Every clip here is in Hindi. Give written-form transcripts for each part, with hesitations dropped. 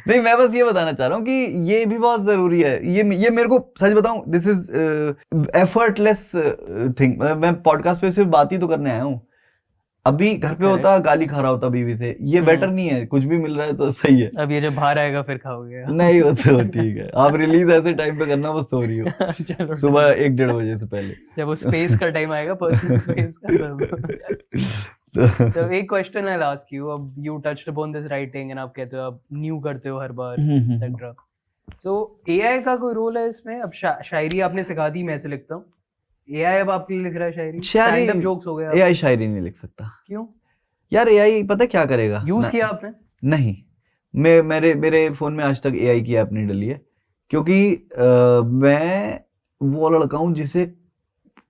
नहीं, मैं बस ये बताना चाह रहा हूँ कि ये भी बहुत जरूरी है। ये मेरे को सच बताऊं, दिस इज एफर्टलेस थिंग। मैं पॉडकास्ट पे सिर्फ बात ही तो करने आया हूँ। अभी घर पे होता गाली खा रहा होता बीवी से, ये बेटर नहीं है? कुछ भी मिल रहा है तो सही है। अब ये जब बाहर आएगा फिर खाओगे। नहीं वो तो ठीक है, आप रिलीज ऐसे टाइम पे करना, वो सो रही हो सुबह 1-1:30 बजे से पहले, जब वो स्पेस का टाइम आएगा, पर्सनल स्पेस का। तो एक क्वेश्चन आई आस्क यू, अब you touched upon this writing and आप कहते हो आप न्यू करते हो हर बार एक्सेट्रा, सो एआई का कोई रोल है इसमें? अब शायरी आपने सिखा दी, मैं ऐसे लिखता हूँ, एआई अब आपके लिए लिख रहा है शायरी? स्टैंड अप जोक्स हो गए, एआई शायरी नहीं लिख सकता। क्यों यार? एआई पता क्या करेगा? यूज किया आपने? नहीं, मेरे फोन में आज तक एआई की ऐप नहीं डली है, क्योंकि मैं वो लड़का हूँ जिसे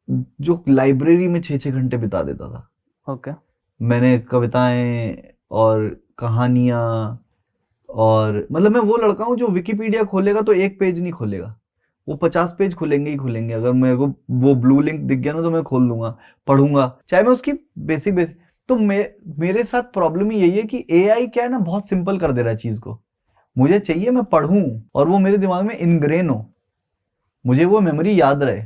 जो लाइब्रेरी में 6-6 घंटे बिता देता था। ओके। मैंने कविताएं और कहानियां, और मतलब मैं वो लड़का हूँ जो विकिपीडिया खोलेगा तो एक पेज नहीं खोलेगा, वो 50 पेज खुलेंगे ही खुलेंगे। अगर मेरे को वो ब्लू लिंक दिख गया ना तो मैं खोल दूंगा, पढ़ूंगा, चाहे मैं उसकी बेसिक। तो मेरे साथ प्रॉब्लम ही यही है कि एआई क्या है ना, बहुत सिंपल कर दे रहा है चीज को। मुझे चाहिए मैं पढ़ूं और वो मेरे दिमाग में इनग्रेन हो, मुझे वो मेमोरी याद रहे।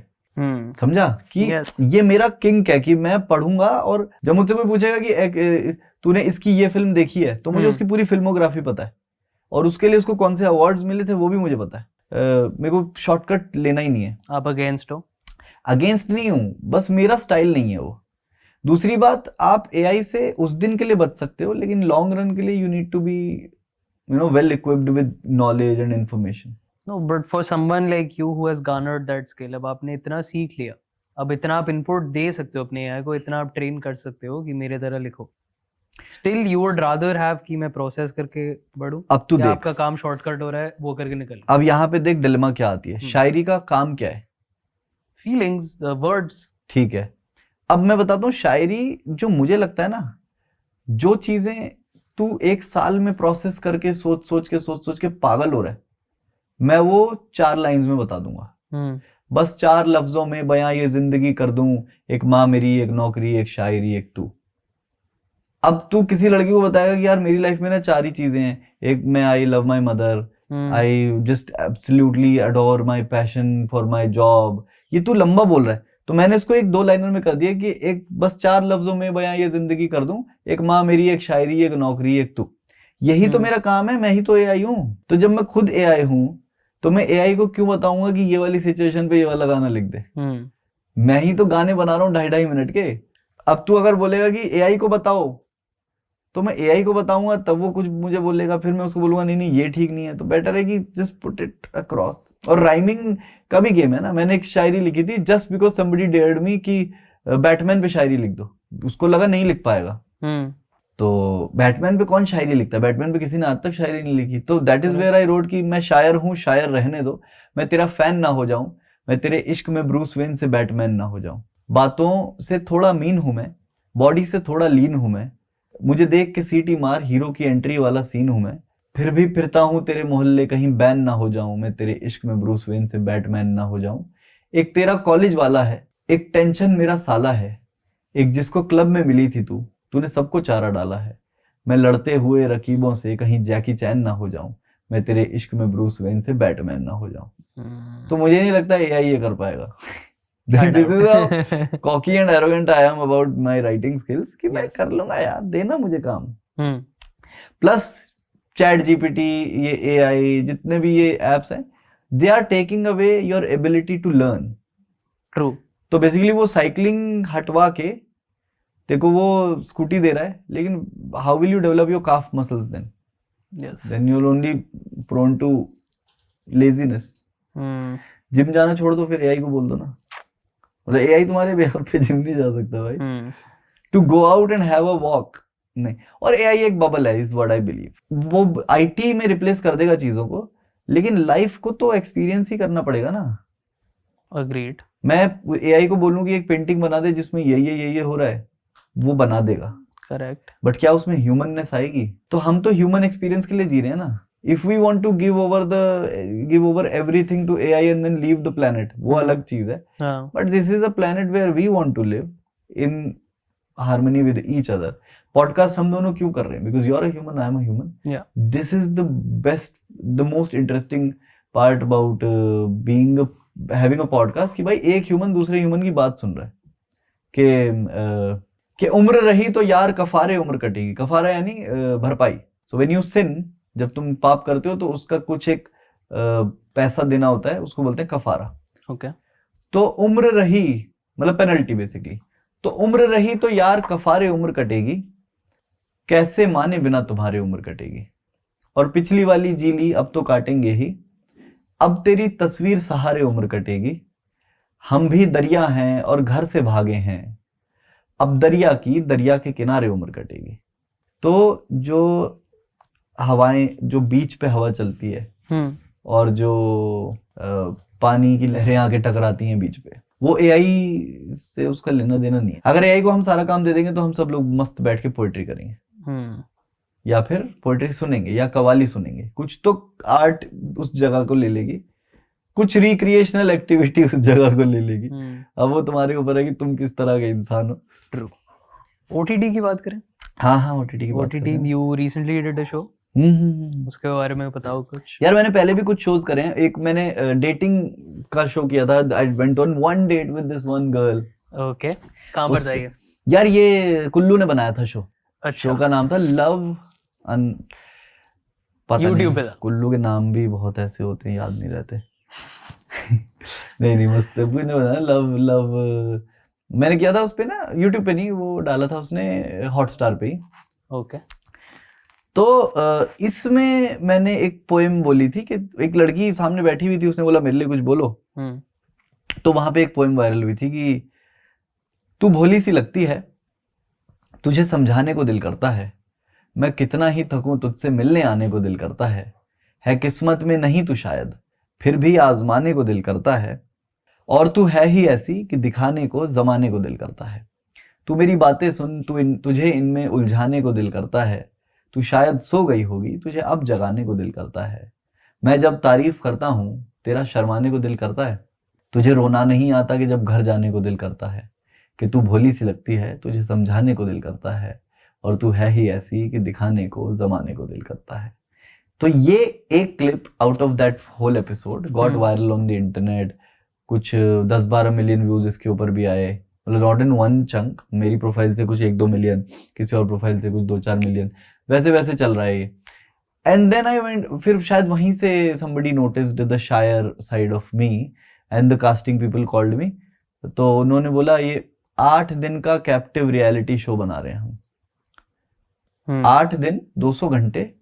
समझा कि ये मेरा किंक है कि मैं पढ़ूंगा, और जब मुझसे कोई पूछेगा कि तूने इसकी ये फिल्म देखी है, तो मुझे उसकी पूरी फिल्मोग्राफी पता है, और उसके लिए उसको कौन से अवार्ड्स मिले थे वो भी मुझे पता है। मेरे को शॉर्टकट लेना ही नहीं है। आप अगेंस्ट हो? अगेंस्ट नहीं हूं, बस मेरा स्टाइल नहीं है वो। दूसरी बात, आप एआई से उस दिन के लिए बच सकते हो, लेकिन लॉन्ग रन के लिए you need to be well equipped with knowledge and information. No, but for someone like you who has garnered that skill, अब आपने इतना सीख लिया, अब इतना आप इनपुट दे सकते हो अपने एआई को, इतना आप ट्रेन कर सकते हो कि मेरे तरह लिखो, still you would rather have कि मैं प्रोसेस करके बढ़ूं? अब तू देख, आपका काम शॉर्टकट हो रहा है, वो करके निकल। अब यहाँ पे देख डिलेमा क्या आती है। शायरी का काम क्या है? Feelings, words. ठीक है, अब मैं बताता हूँ, शायरी जो मुझे लगता है ना, जो चीजें तू एक साल में प्रोसेस करके सोच सोच के पागल हो रहा है, मैं वो 4 लाइंस में बता दूंगा। बस 4 लफ्जों में बयां ये जिंदगी कर दूं, एक माँ मेरी, एक नौकरी, एक शायरी, एक तू। अब तू किसी लड़की को बताएगा कि यार मेरी लाइफ में ना 4 ही चीजें हैं, एक मैं I love my mother, I just absolutely adore my passion for my job, ये तू लंबा बोल रहा है। तो मैंने इसको एक 2 लाइनर में कर दिया कि एक बस 4 लफ्जों में बयां ये जिंदगी कर दूं, एक माँ मेरी, एक शायरी, एक नौकरी, एक तू। यही तो मेरा काम है, मैं ही तो एआई हूं। तो जब मैं खुद एआई हूं तो मैं एआई को क्यों बताऊंगा कि ये वाली सिचुएशन पे ये वाला गाना लिख दे? मैं ही तो गाने बना रहा हूँ 2.5-2.5 मिनट के। अब तू अगर बोलेगा कि एआई को बताओ, तो मैं एआई को बताऊंगा तब वो कुछ मुझे बोलेगा, फिर मैं उसको बोलूंगा नहीं ये ठीक नहीं है। तो बेटर है कि जस्ट पुट इट अक्रॉस। और राइमिंग का भी गेम है ना। मैंने एक शायरी लिखी थी, जस्ट बिकॉज समबडी डेयर्ड मी कि बैटमैन पे शायरी लिख दो, उसको लगा नहीं लिख पाएगा। तो बैटमैन पे कौन शायरी लिखता है? बैटमैन पे किसी ने आज तक शायरी नहीं लिखी। तो that is where I wrote कि मैं शायर हूँ, शायर रहने दो, मैं तेरा फैन ना हो जाऊं, मैं तेरे इश्क में ब्रूस वेन से बैटमैन ना हो जाऊं। बातों से थोड़ा मीन हूं मैं, बॉडी से थोड़ा लीन हूं मैं, मुझे देख के सीटी मार, हीरो की एंट्री वाला सीन हूं मैं, फिर भी फिरता हूं तेरे मोहल्ले, कहीं बैन ना हो जाऊं, मैं तेरे इश्क में ब्रूस वेन से बैटमैन ना हो जाऊं। एक तेरा कॉलेज वाला है, एक टेंशन मेरा साला है, एक जिसको क्लब में मिली थी तू, तूने सबको चारा डाला है, मैं लड़ते हुए रकीबों से कहीं जैकी चैन ना हो जाऊं, मैं तेरे इश्क में ब्रूस वेन से बैटमैन ना हो जाऊं। तो मुझे नहीं लगता एआई ये कर पाएगा। This is how cocky and arrogant I am about my writing skills कि मैं कर लूंगा यार, देना मुझे काम। प्लस चैट जीपीटी, ये एआई, जितने भी ये एप्स हैं, they are taking away your ability to learn. True. तो बेसिकली वो साइकिलिंग हटवा के देखो वो स्कूटी दे रहा है, लेकिन how will you develop your calf muscles then? Then you will only prone to laziness. Gym जाना छोड़ दो, फिर एआई को बोल दो ना, मतलब एआई तुम्हारे बिहाफ पे जिम नहीं जा सकता भाई। To go out and have a walk नहीं। और एआई एक बबल है, इज व्हाट आई बिलीव। वो आईटी में रिप्लेस कर देगा चीजों को, लेकिन लाइफ को तो एक्सपीरियंस ही करना पड़ेगा ना। अग्रीड। मैं एआई को बोलूं कि एक पेंटिंग बना दे जिसमें ये हो रहा है, वो बना देगा, करेक्ट, बट क्या उसमें ह्यूमननेस आएगी? तो हम तो ह्यूमन एक्सपीरियंस के लिए जी रहे हैं ना। If we want to give over everything to AI and then leave the planet, वो अलग चीज है। But this is a planet where we want to live in harmony with each other. Podcast हम दोनों क्यों कर रहे हैं? Because you are a human, I am a human. This is the best the most interesting part about being having a podcast कि भाई एक ह्यूमन दूसरे ह्यूमन की बात सुन रहा है कि उम्र रही तो यार कफारे उम्र कटेगी। कफारा यानी भरपाई। सो व्हेन यू सिन, जब तुम पाप करते हो तो उसका कुछ एक पैसा देना होता है, उसको बोलते हैं कफारा। ओके। तो उम्र रही मतलब पेनल्टी बेसिकली। तो उम्र रही तो यार कफारे उम्र कटेगी, कैसे माने बिना तुम्हारे उम्र कटेगी। और पिछली वाली जी ली अब तो काटेंगे ही, अब तेरी तस्वीर सहारे उम्र कटेगी। हम भी दरिया हैं और घर से भागे हैं, अब दरिया की दरिया के किनारे उम्र कटेगी। तो जो हवाएं, जो बीच पे हवा चलती है और जो पानी की लहरें आके टकराती हैं बीच पे, वो एआई से उसका लेना देना नहीं है। अगर एआई को हम सारा काम दे देंगे तो हम सब लोग मस्त बैठ के पोएट्री करेंगे, या फिर पोएट्री सुनेंगे या कवाली सुनेंगे। कुछ तो आर्ट उस जगह को ले लेगी, कुछ रिक्रिएशनल एक्टिविटी उस जगह को ले लेगी। अब वो तुम्हारे ऊपर है कि तुम किस तरह के इंसान हो। ट्रू। ओटीटी की बात करें। हाँ, ओटीटी की बात OTT you recently did a show, उसके बारे में बताओ कुछ। यार मैंने पहले भी कुछ शोज करे हैं। एक मैंने डेटिंग का शो किया था। I went on one date with this one girl. Okay, कहाँ पर जाइए? यार ये कुल्लू ने बनाया था शो। अच्छा। शो का नाम था लव पता YouTube नहीं, पे था। कुल्लू के नाम भी बहुत ऐसे होते हैं, याद नहीं रहते। नहीं मस्त है। ने बनाया लव मैंने किया था उस पे ना, YouTube पे नहीं, वो डाला था उसने हॉटस्टार पे ही। ओके। तो इसमें मैंने एक पोएम बोली थी कि एक लड़की सामने बैठी हुई थी, उसने बोला मेरे लिए कुछ बोलो। तो वहां पे एक पोएम वायरल हुई थी कि तू भोली सी लगती है, तुझे समझाने को दिल करता है, मैं कितना ही थकूं तुझसे मिलने आने को दिल करता है किस्मत में नहीं तू शायद, फिर भी आजमाने को दिल करता है, और तू है ही ऐसी कि दिखाने को जमाने को दिल करता है। तू मेरी बातें सुन, तुझे इनमें उलझाने को दिल करता है, तू शायद सो गई होगी, तुझे अब जगाने को दिल करता है। मैं जब तारीफ करता हूँ तेरा शर्माने को दिल करता है, तुझे रोना नहीं आता कि जब घर जाने को दिल करता है, कि तू भोली सी लगती है, तुझे समझाने को दिल करता है, और तू है ही ऐसी कि दिखाने को जमाने को दिल करता है। तो ये एक clip out of that whole episode got viral on the internet. कुछ 10-12 मिलियन व्यूज इसके ऊपर भी आए, मतलब नॉट इन वन चंक। मेरी प्रोफाइल से कुछ 1-2 मिलियन, किसी और प्रोफाइल से कुछ 2-4 मिलियन, वैसे वैसे चल रहा है ये। एंड देन आई वेंट, फिर शायद वहीं से somebody noticed the शायर side of me and the casting people called me। तो उन्होंने बोला ये 8 दिन का कैप्टिव रियलिटी शो बना रहे हैं हम। 8 दिन 200 घंटे।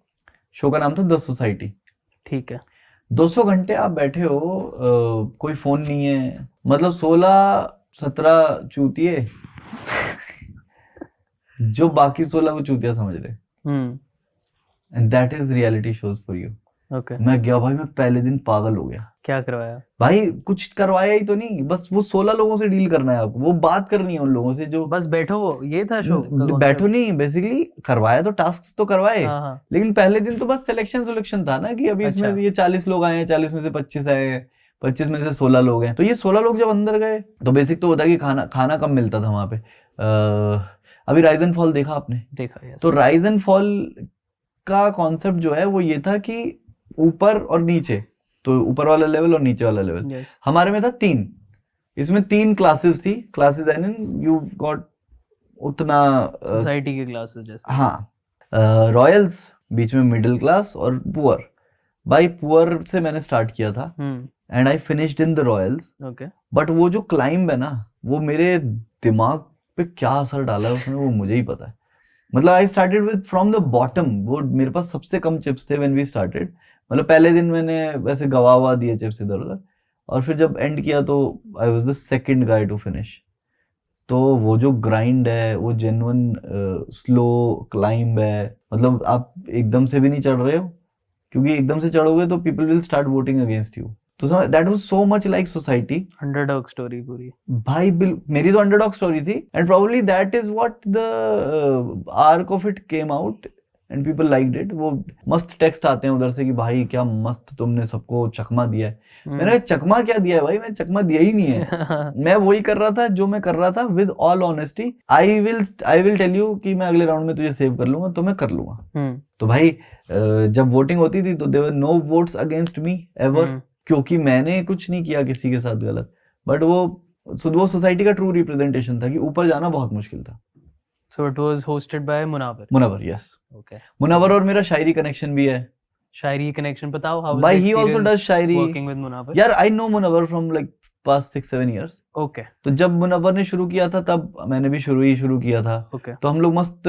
शो का नाम था द सोसाइटी। ठीक है। 200 घंटे आप बैठे हो, कोई फोन नहीं है, मतलब 16-17 चूतिए जो बाकी 16 को चूतिया समझ रहे। And that is reality shows for you. Okay. मैं गया भाई, मैं पहले दिन पागल हो गया। क्या करवाया भाई? कुछ करवाया ही तो नहीं, बस वो 16 लोगों से डील करना है आपको, वो बात करनी है उन लोगों से जो बस बैठो, वो ये था शो। बैठो नहीं, बेसिकली करवाया तो टास्क तो करवाए। हाँ। लेकिन पहले दिन तो बस सिलेक्शन था ना कि अभी इसमें ये 40 लोग आए हैं, 40 में से 25 आए, 25 में से 16 लोग हैं। तो ये 16 लोग जब अंदर गए तो बेसिक तो होता है कि खाना कम मिलता था वहां पे। अभी राइज एंड फॉल देखा आपने? देखा, यस। तो राइज एंड फॉल का कॉन्सेप्ट जो है वो ये था कि ऊपर और नीचे, तो ऊपर वाला लेवल और नीचे वाला लेवल। yes. हमारे में था 3, इसमें 3 क्लासेस थी। Classes I mean you got उतना सोसाइटी की क्लासेस जैसे। हाँ, रॉयल्स, बीच में मिडिल क्लास और पुअर। बाय पुअर से मैंने स्टार्ट किया था and I finished in the Royals. Okay. But वो जो क्लाइंब है ना, वो मेरे दिमाग पे क्या असर डाला है उसने, वो मुझे ही पता है। मतलब I started with from the bottom. वो मेरे पास सबसे कम चिप्स थे व्हेन वी स्टार्टेड। मतलब पहले दिन मैंने वैसे गवा दिए चिप्स इधर उधर, और फिर जब एंड किया तो I was the second guy to finish. तो वो जो ग्राइंड है, वो जेन्युइन स्लो क्लाइंब है। मतलब आप एकदम से भी नहीं चढ़ रहे हो, क्योंकि एकदम से चढ़ोगे तो people will start voting against you. तो that was so much like society. Underdog story पूरी भाई मेरी तो अंडरडॉग स्टोरी थी, and probably that is what the arc of it came out. And people liked it. वो मस्त टेक्स्ट आते हैं उधर से कि भाई क्या मस्त तुमने सबको चकमा दिया है। मैंने कहा चकमा क्या दिया है भाई, मैं चकमा दिया ही नहीं है। मैं वही कर रहा था जो मैं कर रहा था with all honesty. I will tell you कि मैं अगले राउंड में तुझे सेव कर लूंगा, तो मैं कर लूंगा। तो भाई जब वोटिंग होती थी तो there were no votes against me ever, क्योंकि मैंने कुछ नहीं किया किसी के साथ गलत। बट वो सोसाइटी का ट्रू रिप्रेजेंटेशन था कि ऊपर जाना बहुत मुश्किल था। So it was hosted by Munawar. Munawar, yes. Okay. Munawar और मेरा शायरी कनेक्शन भी है। शायरी connection बताओ, how was Why the he also experience does Shayari? working with Munawar? यार I know Munawar from like past 6-7 years। Okay. तो जब मुनव्वर ने शुरू किया था तब मैंने भी शुरू किया था। Okay. तो हम लोग मस्त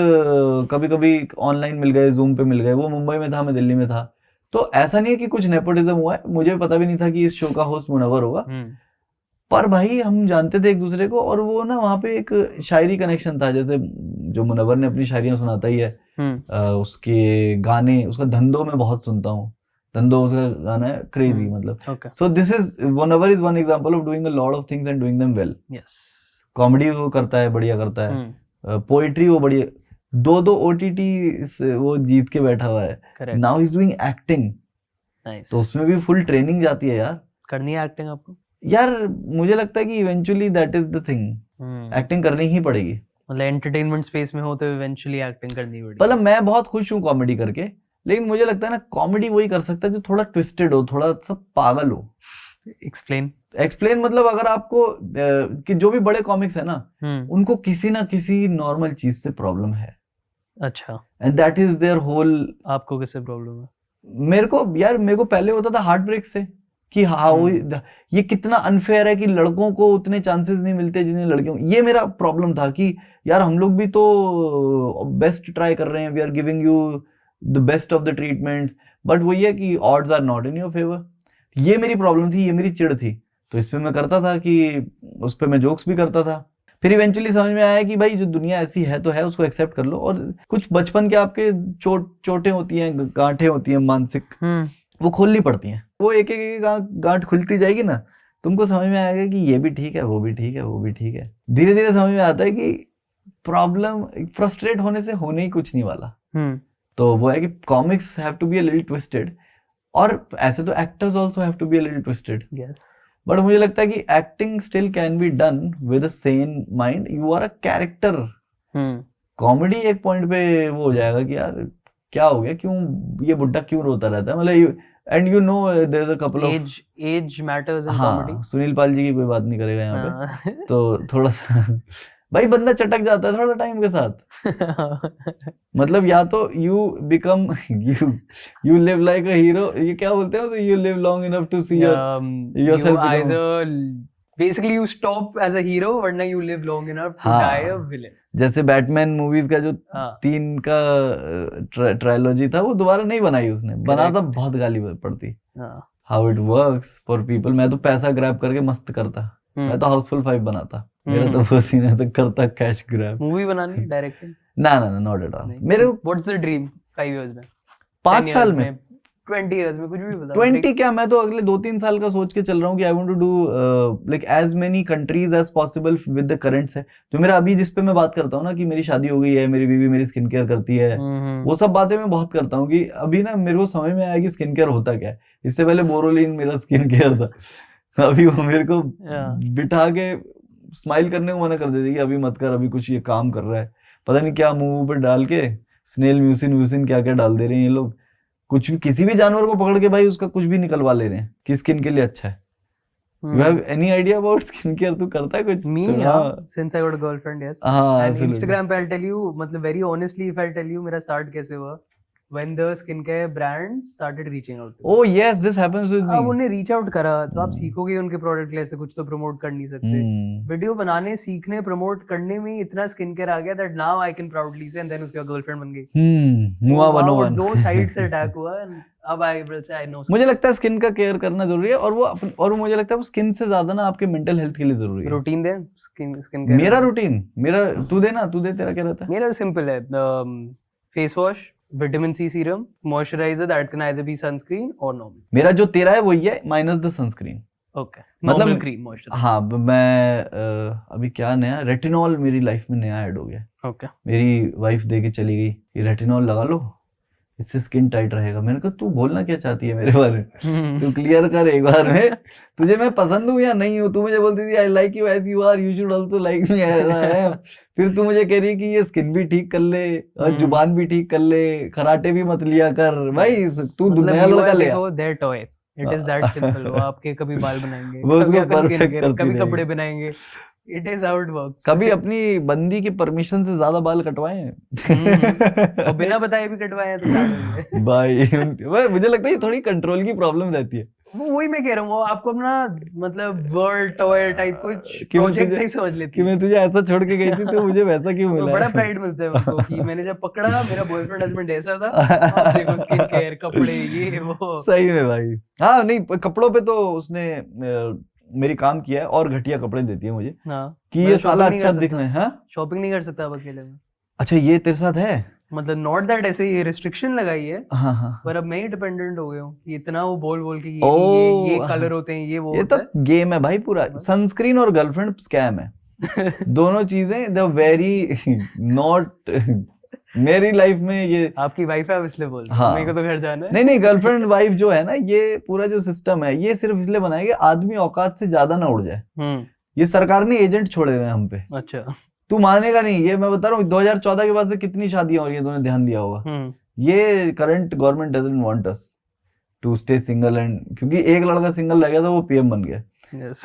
कभी कभी ऑनलाइन मिल गए, जूम पे मिल गए। वो मुंबई में था, मैं दिल्ली में था। तो ऐसा नहीं है कि कुछ नेपोटिज्म हुआ है, मुझे पता भी नहीं था कि इस शो का होस्ट मुनव्वर होगा। पर भाई हम जानते थे एक दूसरे को, और वो ना वहाँ पे एक शायरी कनेक्शन था। जैसे जो मुनव्वर ने अपनी शायरियां सुनाता ही है, उसके गाने, उसका धंधो में बहुत सुनता हूँ। धंधो उसका गाना है क्रेजी, मतलब। So this is Munawar is one example of doing a lot of things and doing them well. Yes. Comedy वो करता है, बढ़िया करता है। पोएट्री वो बढ़िया, 2 OTT वो जीत के बैठा हुआ है। Correct. Now he is doing acting. Nice. तो उसमें भी फुल ट्रेनिंग जाती है यार। करनी है एक्टिंग आपको? यार मुझे लगता है कि eventually that is the thing, acting करनी ही पड़ेगी। मतलब एंटरटेनमेंट स्पेस में हो तो इवेंचुअली एक्टिंग करनी पड़ेगी। मतलब मैं बहुत खुश हूँ कॉमेडी करके, लेकिन मुझे लगता है ना कॉमेडी वही कर सकता है जो थोड़ा ट्विस्टेड हो, थोड़ा सा पागल हो। एक्सप्लेन मतलब अगर आपको कि जो भी बड़े कॉमिक्स है ना, उनको किसी ना किसी नॉर्मल चीज से प्रॉब्लम है। अच्छा। And that is their whole. आपको किससे प्रॉब्लम है? मेरे को पहले होता था हार्ट ब्रेक से, कि हाँ ये कितना अनफेयर है कि लड़कों को उतने चांसेस नहीं मिलते जितने लड़कियों। ये मेरा प्रॉब्लम था कि यार हम लोग भी तो बेस्ट ट्राई कर रहे हैं, we are giving you the best of the treatment, but वो ये कि odds are not in your favour. ये मेरी प्रॉब्लम थी, ये मेरी चिढ़ थी। तो इस पे मैं करता था कि उस पे मैं जोक्स भी करता था। फिर इवेंचुअली समझ में आया कि भाई जो दुनिया ऐसी है तो है, उसको एक्सेप्ट कर लो। और कुछ बचपन के आपके चोटें होती हैं, गांठें होती हैं मानसिक, वो खोलनी पड़ती हैं। वो एक एक गांठ खुलती जाएगी ना, तुमको समझ में आएगा कि ये भी ठीक है, वो भी ठीक है, वो भी ठीक है। धीरे धीरे समझ में आता है कि प्रॉब्लम फ्रस्ट्रेट होने से होने ही कुछ नहीं वाला। तो वो है कि comics have to be a little twisted, और ऐसे तो actors also have to be a little twisted. Yes. But मुझे लगता है कि acting still can be done with a sane mind. You are a character. Comedy एक पॉइंट पे वो हो जाएगा कि यार क्या हो गया, क्यों ये बुड्ढा क्यों रोता रहता है, मतलब। And you know there is a couple of age matters in comedy. Sunil Pal ji की कोई बात नहीं करेगा यहाँ पे। तो थोड़ा सा भाई बंदा चटक जाता है थोड़ा टाइम के साथ। मतलब या तो you become you live like a hero, ये क्या बोलते हैं उसे, you live long enough to see yourself either basically you stop as a hero वरना you live long enough to die a villain। जैसे बैटमैन मूवीज का जो 3 का ट्रायलॉजी था, वो दोबारा नहीं बनाई उसने, बना था बहुत गाली पड़ती। How it works for people. मैं तो पैसा ग्रैब करके मस्त करता। मैं तो हाउसफुल 5 बनाता। मेरा तो वो सीन है, तो करता कैश ग्रैब। मूवी बनानी, डायरेक्टिंग? ना नॉट एट ऑल। मेरे को व्हाट्स द ड्रीम 5 इयर्स में, 5 साल में, 20 इयर्स में, कुछ भी बता। 20 क्या, मैं तो अगले 2-3 साल का सोच के चल रहा हूँ कि I want to do like as many countries as possible with the currents है। जो मेरा अभी जिस पे मैं बात करता हूँ ना कि मेरी शादी हो गई है, मेरी बीवी मेरी स्किन केयर करती है, वो सब बातें मैं बहुत करता हूँ कि अभी ना मेरे को समझ में आया कि स्किन केयर होता क्या है। इससे पहले बोरोलिन मेरा स्किन केयर था। अभी वो मेरे को बिठा के स्माइल करने को मना कर देती कि अभी मत कर, अभी कुछ ये काम कर रहा है, पता नहीं क्या मुंह पे डाल के स्नेल म्यूसिन क्या क्या डाल दे रहे हैं ये लोग। कुछ भी, किसी भी जानवर को पकड़ के भाई उसका कुछ भी निकलवा ले रहे हैं कि स्किन के लिए अच्छा है। You have any idea about skin care? तू करता है कुछ? Me, yeah. Since I got a girlfriend, yes. And Instagram पे I'll tell you, मतलब very honestly, if I'll tell you मेरा start कैसे हुआ, when the skincare brand started reaching out to me. Oh yes, this happens with me. अब उन्हें reach out करा तो आप सीखोगे उनके प्रोडक्ट के, ऐसे कुछ तो प्रमोट कर नहीं सकते। वीडियो बनाने, सीखने, प्रमोट करने में इतना स्किन केयर आ गया that now I can proudly say, and then उसकी गर्लफ्रेंड बन गई। मुआ 101। 2 साइड से अटैक हुआ, अब I will say I know। मुझे लगता है स्किन का केयर करना जरूरी है, और मुझे लगता है वो स्किन से ज्यादा ना आपके मेंटल हेल्थ के लिए जरूरी है। रूटीन दे स्किन केयर। मेरा रूटीन, तू दे, तेरा क्या रहता है? मेरा सिंपल है, face wash, vitamin C serum, moisturiser that can either be sunscreen और नॉर्मल। मेरा जो तेरा है वही है minus the sunscreen. Okay, normal cream moisturiser. हाँ, मैं अभी क्या नया रेटिनॉल मेरी लाइफ में नया ऐड हो गया। ओके। मेरी वाइफ दे के चली गई, ये रेटिनॉल लगा लो, इससे स्किन टाइट रहेगा। मैंने कहा तू बोलना क्या चाहती है मेरे बारे में, तू क्लियर कर एक बार में, तुझे मैं पसंद हूँ या नहीं हूँ। तू मुझे बोलती थी I like you as you are, you should also like me as I am. फिर तू मुझे कह रही कि ये स्किन भी ठीक कर ले और जुबान भी ठीक कर ले, कराटे भी मत लिया कर। भाई तू नया लड़का ले आ। Their toy, it is that simple. वो आपके कभी बाल बनाएंगे, वो कभी उसको आपका skin perfect care, करती कभी रहेगी। कपड़े बनाएंगे। It is how it works. कभी अपनी बंदी की परमिशन से ज्यादा बाल कटवाए हैं और बिना बताए भी कटवाए हैं तो क्या करेंगे? भाई वह मुझे लगता है ये थोड़ी कंट्रोल की प्रॉब्लम रहती है वो वही मैं कह रहा हूँ, वो आपको अपना मतलब वर्ल्ड टॉय टाइप कुछ कि मैं प्रोजेक्ट तुझे- नहीं समझ कि लेती। मैं तुझे ऐसा छोड़ के गई थी तो मुझे वैसा क्यों वो मिला बड़ा है? प्राइड मिलता है उनको कि मैंने जब पकड़ा मेरा बॉयफ्रेंड हस्बैंड ऐसा था, अब देखो स्किन केयर, कपड़े, ये वो। सही में भाई। हाँ नहीं, कपड़ों पे तो उसने मेरी काम किया है, और घटिया कपड़े देती है मुझे हाँ, कि मैं ये shopping साला नहीं अच्छा कर दिखना है। हाँ शॉपिंग नहीं कर सकता अब अकेले में। अच्छा, ये तेरे साथ है? मतलब नॉट दैट ऐसे ये रिस्ट्रिक्शन लगाई है, हाँ हाँ पर अब मैं ही डिपेंडेंट हो गया हूँ कि इतना वो बोल बोल के ये ओ, नहीं, ये हाँ। कलर होते हैं, ये वो ये तो होता गेम है भाई पूरा। बस। सनस्क्रीन और गर्लफ्रेंड स्कैम है। है। दोनों चीजें द वेरी नॉट मेरी लाइफ में ये। आपकी वाइफ है, आप इसलिए बोल रहे हो, हाँ। मेरे को तो घर जाना है। नहीं नहीं, गर्लफ्रेंड वाइफ जो है ना, ये पूरा जो सिस्टम है ये सिर्फ इसलिए बनाया कि आदमी औकात से ज्यादा ना उड़ जाए। ये सरकार ने एजेंट छोड़े हुए हैं हम पे। अच्छा। तू मानेगा नहीं, ये मैं बता रहा हूँ 2014 के बाद से कितनी शादियां हो रही है, तूने ध्यान दिया होगा। ये current government doesn't want us to stay single, and क्योंकि एक लड़का सिंगल रह गया था, वो पीएम बन गया। यस।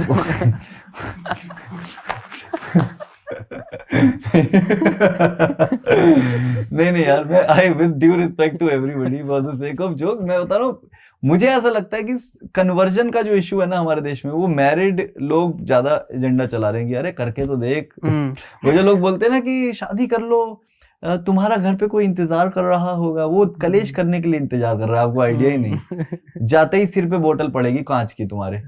नहीं नहीं यार, मैं I with due respect to everybody for the sake of joke, मैं बता रहा हूँ मुझे ऐसा लगता है कि कन्वर्जन का जो इशू है ना हमारे देश में, वो मैरिड लोग ज्यादा एजेंडा चला रहे हैं कि अरे करके तो देख। वो जो लोग बोलते हैं ना कि शादी कर लो, तुम्हारा घर पे कोई इंतजार कर रहा होगा, वो कलेश करने के लिए इंतजार कर रहा है, आपको आइडिया ही नहीं। जाते ही सिर पे बोतल पड़ेगी कांच की तुम्हारे,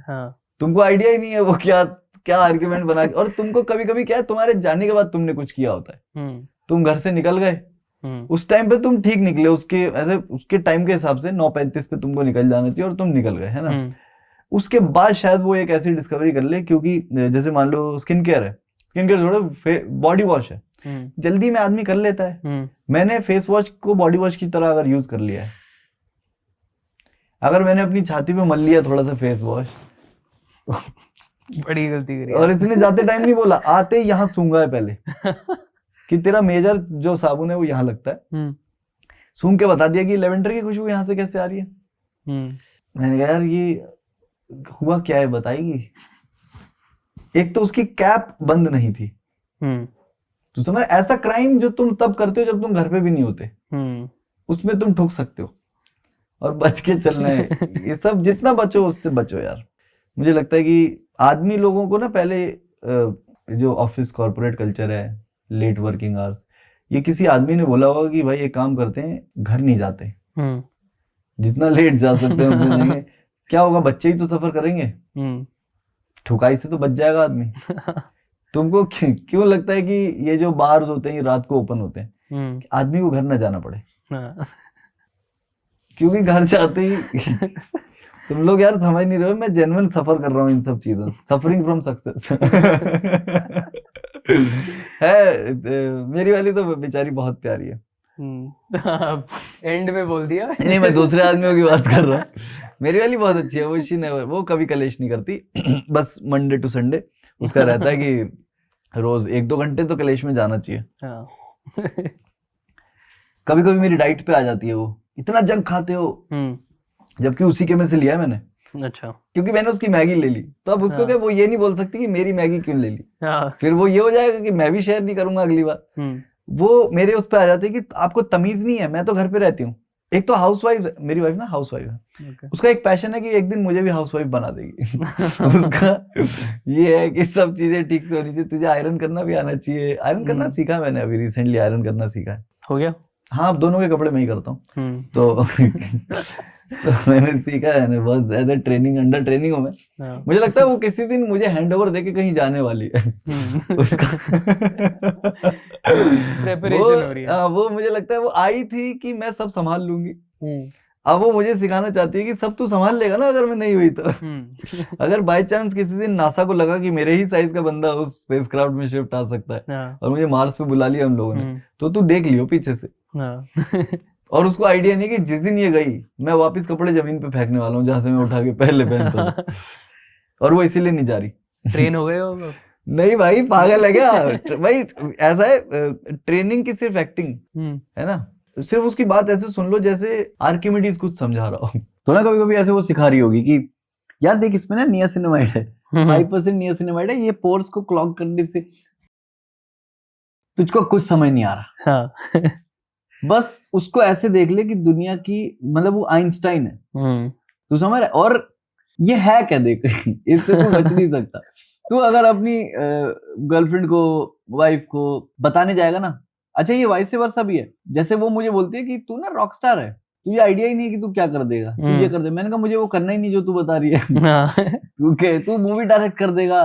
तुमको आइडिया ही नहीं है वो क्या क्या आर्ग्यूमेंट बना के। और तुमको कभी कभी क्या है, तुम्हारे जाने के बाद तुमने कुछ किया होता है, तुम घर से निकल गए, उस टाइम पे तुम ठीक निकले, उसके ऐसे उसके टाइम के हिसाब से 9:35 पे तुमको निकल जाना चाहिए और तुम निकल गए, है ना। उसके बाद शायद वो एक ऐसी डिस्कवरी कर ले, क्योंकि जैसे मान लो स्किन केयर है, स्किन केयर छोड़ो, बॉडी वॉश है, जल्दी में आदमी कर लेता है। मैंने फेस वॉश को बॉडी वॉश की तरह अगर यूज कर लिया है, अगर मैंने अपनी छाती पे मल लिया थोड़ा सा फेस वॉश, बड़ी गलती करी। और इसने जाते टाइम नहीं बोला, आते ही यहाँ सूंघा है पहले कि तेरा मेजर जो साबुन है वो यहाँ लगता है, सूंघ के बता दिया कि लेवेंडर की खुशबू यहाँ से कैसे आ रही है। मैंने कहा यार ये हुआ क्या है बताएगी। एक तो उसकी कैप बंद नहीं थी, तो समझ, ऐसा क्राइम जो तुम तब करते हो जब तुम घर पे भी नहीं होते, उसमें तुम ठुक सकते हो और बच के चलना है। ये सब जितना बचो उससे बचो यार। मुझे लगता है कि आदमी लोगों को ना पहले जो ऑफिस कॉर्पोरेट कल्चर है, लेट वर्किंग आवर्स, ये किसी आदमी ने बोला होगा कि भाई एक काम करते हैं, घर नहीं जाते, जितना लेट जा सकते हैं उतने जाएंगे। क्या होगा, बच्चे ही तो सफर करेंगे, ठुकाई से तो बच जाएगा आदमी। तुमको क्यों लगता है कि ये जो बार्स होते हैं ये रात को ओपन होते हैं, आदमी को घर ना जाना पड़े? क्योंकि घर जाते ही तुम लोग यार समझ नहीं रहे हो, मैं जेन्युइन सफर कर रहा हूँ इन सब चीजों से, सफरिंग फ्रॉम सक्सेस। है मेरी वाली तो बेचारी बहुत प्यारी है। एंड में बोल दिया। नहीं, मैं दूसरे आदमियों की बात कर रहा हूँ। मेरी वाली बहुत अच्छी है, वो शी नेवर, वो कभी कलेश नहीं करती। बस मंडे टू संडे उसका रहता है कि रोज 1-2 घंटे तो कलेश में जाना चाहिए। कभी कभी मेरी डाइट पे आ जाती है, वो इतना जंक खाते हो, जबकि उसी के में से लिया है मैंने। अच्छा। क्योंकि मैंने उसकी मैगी ले ली, तो अब उसको क्या, वो ये नहीं बोल सकती कि मेरी मैगी क्यों ले ली, फिर वो ये हो जाएगा कि मैं भी शेयर नहीं करूंगा अगली बार। वो मेरे उस पे आ जाते हैं कि आपको तमीज नहीं है, मैं तो घर पे रहती हूँ। एक तो हाउसवाइफ, मेरी वाइफ ना हाउसवाइफ है, उसका एक पैशन है कि एक दिन मुझे भी हाउसवाइफ बना देगी। उसका ये है कि सब चीजें ठीक से होनी चाहिए, तुझे आयरन करना भी आना चाहिए। आयरन करना सीखा मैंने, अभी रिसेंटली आयरन करना सीखा है। हो गया? हाँ, अब दोनों के कपड़े मैं ही करता हूँ। तो मैंने सीखा है ना, बहुत ज्यादा ट्रेनिंग, अंडर ट्रेनिंग हूँ मैं। मुझे लगता है वो किसी दिन मुझे हैंडओवर देके कहीं जाने वाली है। उसका प्रेपरेशन हो रही है। वो मुझे लगता है वो आई थी कि मैं सब संभाल लूंगी, अब वो मुझे सिखाना चाहती है कि सब तू संभाल लेगा ना अगर मैं नहीं हुई तो। अगर बाय चांस किसी दिन नासा को लगा कि मेरे ही साइज का बंदा उस स्पेसक्राफ्ट में शिफ्ट आ सकता है और मुझे मार्स पे बुला लिया हम लोगों ने, तो तू देख लियो पीछे से। और उसको आइडिया नहीं कि जिस दिन ये गई मैं वापस कपड़े जमीन पे फेंकने वाला हूँ जहां से मैं उठा के पहले पहनता था। और वो इसीलिए नहीं जा रही। ट्रेन हो गए हो? नहीं भाई, पागल है क्या? भाई ऐसा है, ट्रेनिंग की सिर्फ एक्टिंग है ना, सिर्फ उसकी बात ऐसे सुन लो जैसे आर्किमिडीज कुछ समझा रहा हो। तो ना कभी कभी ऐसे वो सिखा रही होगी कि यार देख इसमें ना नियासिनामाइड है, 5% नियासिनामाइड है, ये पोर्स को क्लॉग करने से तुझको कुछ समझ नहीं आ रहा। हाँ। बस उसको ऐसे देख ले कि दुनिया की, मतलब वो आइंस्टाइन है, तू समझ रहा है? और ये है क्या, देख इससे तू बच नहीं सकता। तू अगर अपनी गर्लफ्रेंड को, वाइफ को बताने जाएगा ना, अच्छा ये वाइस वर्सा भी है, जैसे वो मुझे बोलती है कि तू ना रॉक स्टार है, तुझे आइडिया ही नहीं है कि तू क्या कर देगा, तू ये कर दे। मैंने कहा मुझे वो करना ही नहीं जो तू बता रही है। तू मूवी डायरेक्ट कर देगा,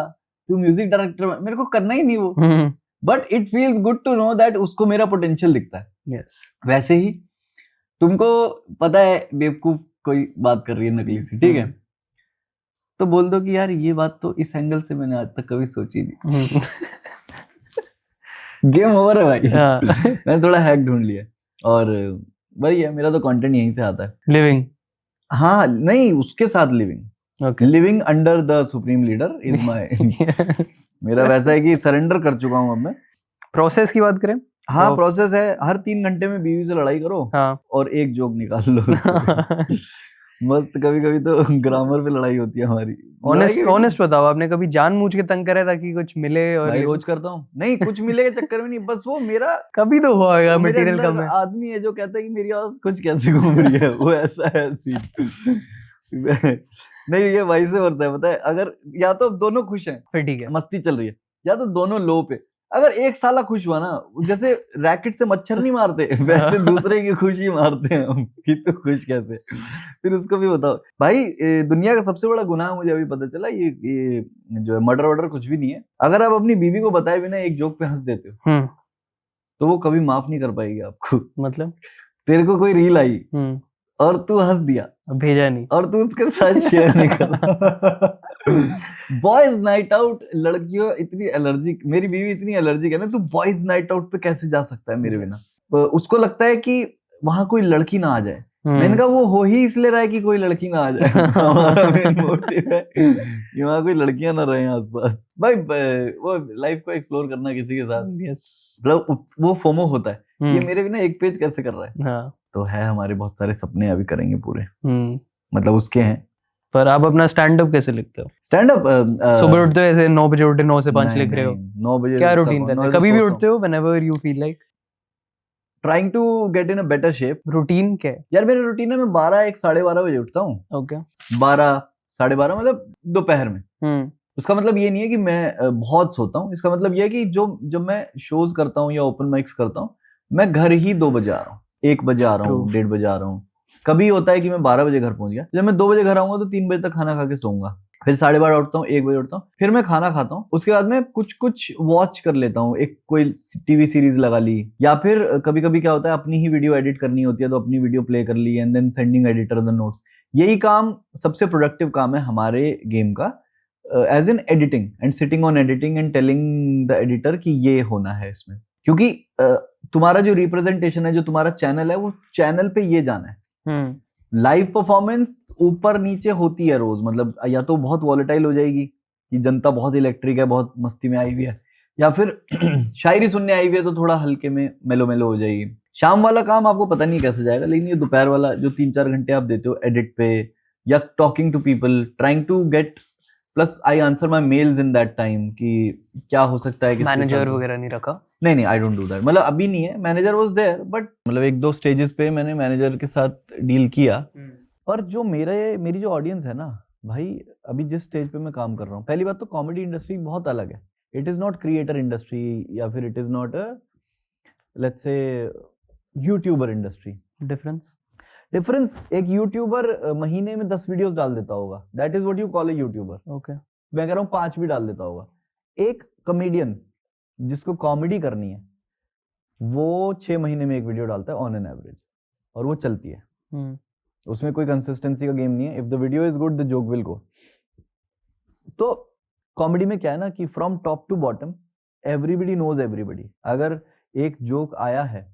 तू म्यूजिक डायरेक्टर, मेरे को करना ही नहीं वो। But it feels good to know that उसको मेरा पोटेंशियल दिखता है। Yes. वैसे ही तुमको पता है बेवकूफ कोई बात कर रही है नकली सी, ठीक है, तो बोल दो कि यार ये बात तो इस एंगल से मैंने आज तक कभी सोची नहीं। गेम ओवर है भाई। मैंने थोड़ा हैक ढूंढ लिया और वही है, मेरा तो कंटेंट यहीं से आता है। लिविंग, हाँ नहीं, उसके साथ living, Okay. Living under the supreme leader is my. मेरा वैसा है कि सरेंडर कर चुका हूँ अब मैं। प्रोसेस की बात करें, हाँ तो- प्रोसेस है, हर 3 घंटे में बीवी से लड़ाई करो हाँ। और एक जोक निकाल लो। मस्त, कभी कभी तो ग्रामर पे लड़ाई होती है हमारी। ऑनेस्ट बताओ, आपने कभी जानबूझ के तंग करा ताकि कुछ मिले? और भाई रोज करता हूँ, नहीं कुछ मिले के चक्कर में नहीं, बस वो मेरा कभी तो हुआ होगा, मेरे मटेरियल अंदर कम है। आदमी है जो कहता है कि मेरी आवाज कुछ कैसे घूम रही है, वो ऐसा है सीन। नहीं ये वही से वर्ता है, पता है, अगर या तो दोनों खुश हैं, फिर ठीक है। मस्ती चल रही है, या तो दोनों लो पे। अगर एक साला खुश हुआ ना, जैसे रैकेट से मच्छर नहीं मारते वैसे दूसरे की खुशी मारते हैं हम कि तू खुश कैसे। फिर उसको भी बताओ भाई, दुनिया का सबसे बड़ा गुनाह मुझे अभी पता चला, ये जो है मर्डर वर्डर कुछ भी नहीं है। अगर आप अपनी बीवी को बताए बिना एक जोक पे हंस देते हो तो वो कभी माफ नहीं कर पाएगी आपको। मतलब तेरे को कोई रील आई और तू हंस दिया, भेजा नहीं, और तू उसके साथ शेयर नहीं कर। बॉयज नाइट आउट, लड़कियों इतनी एलर्जिक, मेरी बीवी इतनी एलर्जिक है ना, तू बॉयज नाइट आउट पे कैसे जा सकता है मेरे बिना? उसको लगता है कि वहां कोई लड़की ना आ जाए। मैंने कहा वो हो ही इसलिए रहा है कि कोई लड़की ना आ जाए। हमारा मेन मोटिव है कि वहां कोई लड़कियां ना रहे आसपास। भाई वो लाइफ को एक्सप्लोर करना किसी के साथ, मतलब वो फोमो होता है, ये मेरे बिना एक पेज कैसे कर रहा है। हाँ। तो है हमारे बहुत सारे सपने, अभी करेंगे पूरे, मतलब उसके हैं। पर आप अपना स्टैंड अप कैसे लिखते हो? स्टैंड अप सुबह उठते हो ऐसे 9 बजे उठते, 9 से 5 लिख रहे हो? 9 बजे क्या रूटीन रहता है? कभी भी उठते हो whenever you feel like? Trying to get in a better shape. Routine क्या है? यार मेरा रूटीन है, मैं 12 साढ़े 12 बजे उठता हूँ। ओके। 12 साढ़े 12 मतलब दोपहर में। उसका मतलब ये नहीं है कि मैं बहुत सोता हूँ, इसका मतलब ये है कि जो मैं शोज करता हूँ या ओपन माइक्स करता हूँ, मैं घर ही 2 बजे आ रहा हूँ, 1 बजे आ रहा हूँ, 1:30 बजे आ रहा हूँ। कभी होता है कि मैं 12 बजे घर पहुंच गया, जब मैं 2 बजे घर आऊंगा तो 3 बजे तक खाना खा के सोऊंगा, फिर 12:30 उठता हूँ, 1 बजे उठता हूँ, फिर मैं खाना खाता हूँ, उसके बाद में कुछ वॉच कर लेता हूँ, एक कोई टीवी सीरीज लगा ली, या फिर कभी कभी क्या होता है अपनी ही वीडियो एडिट करनी होती है तो अपनी वीडियो प्ले कर ली and then sending editor the notes. यही काम सबसे प्रोडक्टिव काम है हमारे गेम का, as in editing and sitting on editing and telling the editor कि ये होना है इसमें, क्योंकि तुम्हारा जो रिप्रेजेंटेशन है, जो तुम्हारा चैनल है, वो चैनल पे ये जाना है। लाइव परफॉर्मेंस ऊपर नीचे होती है रोज, मतलब या तो बहुत वॉलेटाइल हो जाएगी कि जनता बहुत इलेक्ट्रिक है, बहुत मस्ती में आई हुई है, या फिर शायरी सुनने आई हुई है तो थोड़ा हल्के में मेलो मेलो हो जाएगी। शाम वाला काम आपको पता नहीं कैसे जाएगा, लेकिन ये दोपहर वाला जो 3-4 घंटे आप देते हो एडिट पे या talking to people, trying to get, plus I answer my mails in that time कि क्या हो सकता है। मैनेजर वगैरह नहीं रखा? नहीं आई डोंट डू दैट, मतलब अभी नहीं है, मैनेजर वाज देयर, बट मतलब 1-2 स्टेजेस पे मैंने मैनेजर के साथ डील किया। और जो मेरी जो ऑडियंस है ना भाई, अभी जिस स्टेज पे मैं काम कर रहा हूँ, पहली बात तो कॉमेडी इंडस्ट्री बहुत अलग है, it is not creator industry, या फिर it is not let's say YouTuber industry. Difference एक यूट्यूबर महीने में 10 वीडियोस डाल देता होगा, that is what you call a YouTuber. Okay, मैं कह रहा हूँ 5 भी डाल देता होगा। एक कॉमेडियन जिसको कॉमेडी करनी है, वो 6 महीने में एक वीडियो डालता है ऑन एन एवरेज, और वो चलती है। उसमें कोई कंसिस्टेंसी का गेम नहीं है, if the video is good the joke will go. तो कॉमेडी में क्या है ना कि from top to bottom everybody knows everybody. अगर एक जोक आया है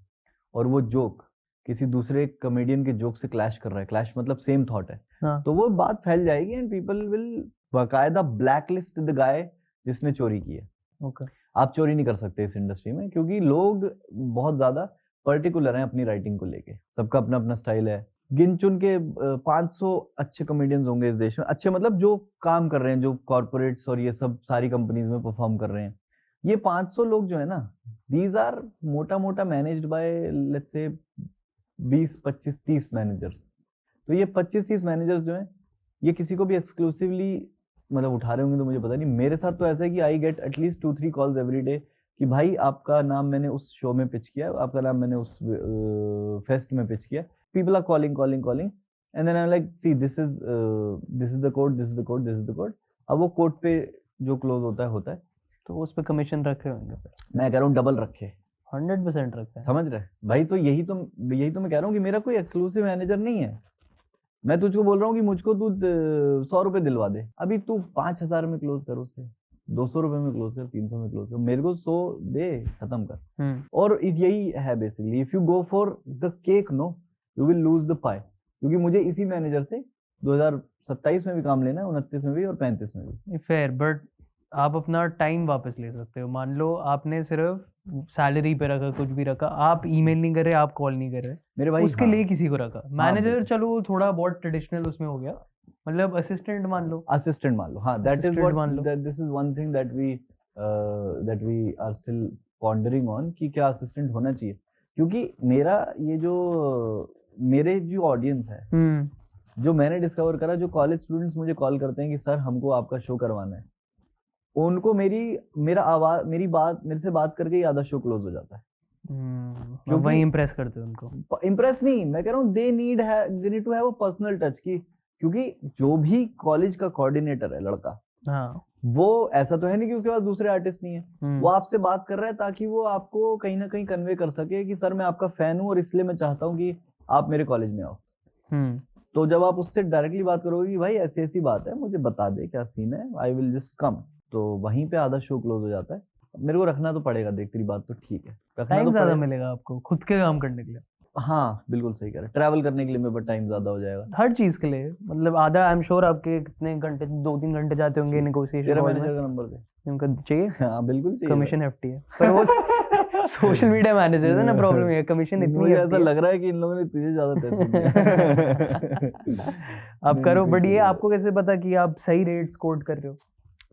और वो जोक किसी दूसरे कॉमेडियन के जोक से क्लैश कर रहा है, क्लैश मतलब सेम थॉट है, हाँ। तो वो बात फैल जाएगी एंड पीपल विल बाकायदा ब्लैक लिस्ट द गाय जिसने चोरी की है। ओके। आप चोरी नहीं कर सकते इस इंडस्ट्री में, क्योंकि लोग बहुत ज्यादा पर्टिकुलर हैं अपनी राइटिंग को लेके, सबका अपना अपना स्टाइल है। गिन चुन के 500 अच्छे कॉमेडियंस होंगे इस देश में, अच्छे मतलब जो काम कर रहे हैं, जो कॉर्पोरेट्स और ये सब सारी कंपनीज में परफॉर्म कर रहे हैं। ये 500 लोग जो है ना, दीज आर मोटा मोटा managed by let's say 20 25 30 managers. तो ये 25-30 मैनेजर्स जो हैं, ये किसी को भी एक्सक्लूसिवली मतलब उठा रहे होंगे तो मुझे पता नहीं। मेरे साथ तो ऐसा है कि I get at least 2-3 calls every day कि भाई आपका नाम मैंने उस शो में पिच किया, आपका नाम मैंने उस फेस्ट में पिच किया। People are calling and then I am like see this is the code, this is the code, this is the code. अब वो कोड पे जो क्लोज होता है तो उस पे कमीशन रखे होंगे फिर? मैं कह रहा हूँ डबल रखे, 100% रखे हैं। समझ रहे भाई? तो यही तो मैं कह रहा हूँ कि मेरा कोई एक्सक्लूसिव मैनेजर नहीं है। मैं तुझको बोल रहा हूँ कि मुझको तू 100 रुपए दिलवा दे, अभी तू 5,000 में क्लोज कर, उससे 200 रुपए में क्लोज कर, 300 में क्लोज कर, मेरे को 100 दे, खत्म कर। और यही है basically, if you go for the cake no you will lose the pie, क्योंकि मुझे इसी मैनेजर से 2027 में भी काम लेना है, 29 में भी और 35 में भी। फेयर, बट आप अपना टाइम वापस ले सकते हो। मान लो आपने सिर्फ सैलरी पे रखा, कुछ भी रखा, आप ईमेल नहीं कर रहे, आप कॉल नहीं कर रहे, मेरे भाई उसके हाँ, लिए किसी को रखा। मैनेजर बिल्कुल। चलो थोड़ा बहुत ट्रेडिशनल उसमें हो गया, मतलब असिस्टेंट मान लो, असिस्टेंट मान लो, हाँ, दैट इज Assistant मान लो। What this is one thing that we are still pondering on कि क्या असिस्टेंट होना चाहिए। क्योंकि मेरे जो ऑडियंस है, जो मैंने डिस्कवर करा, जो कॉलेज स्टूडेंट्स मुझे कॉल करते हैं कि सर हमको आपका शो करवाना है, उनको मेरे से बात करके ही आधा शो क्लोज हो जाता है। क्योंकि वही इम्प्रेस करते हो उनको। इम्प्रेस नहीं, मैं कह रहा हूँ they need to have a personal touch की, क्योंकि जो भी कॉलेज का कोऑर्डिनेटर है लड़का, हाँ, वो ऐसा तो है नहीं कि उसके पास दूसरे आर्टिस्ट नहीं है। वो आपसे बात कर रहा है ताकि वो आपको कहीं ना कहीं कन्वे कर सके कि सर मैं आपका फैन हूँ और इसलिए मैं चाहता हूँ कि आप मेरे कॉलेज में आओ। तो जब आप उससे डायरेक्टली बात करोगे कि भाई ऐसी ऐसी बात है, मुझे बता दे क्या सीन है, आई विल जस्ट कम, तो वहीं पे आधा शो क्लोज हो जाता है। मेरे को रखना तो पड़ेगा, देख तेरी बात तो ठीक है, रखना टाइम तो ज्यादा पड़ेगा। मिलेगा आपको खुद के काम करने के लिए। हाँ बिल्कुल सही कह रहे, ट्रैवल करने के लिए मेरे पास टाइम ज्यादा हो जाएगा। हर चीज के लिए, मतलब आधा, आई एम श्योर आपके कितने घंटे, 2-3 घंटे जाते होंगे नेगोशिएशन तेरा में। मैनेजर का नंबर दे, उनका चाहिए? हाँ बिल्कुल चाहिए। कमीशन hefty है, पर वो सोशल मीडिया मैनेजर है ना, प्रॉब्लम है कमीशन इतनी मुझे hefty ऐसा है। लग रहा है कि इन लोगों ने तुझे ज्यादा पैसे दिए। आप करो, बिल्कुल बट ये सही है। आपको कैसे पता कि आप सही रेट्स कोट कर रहे हो?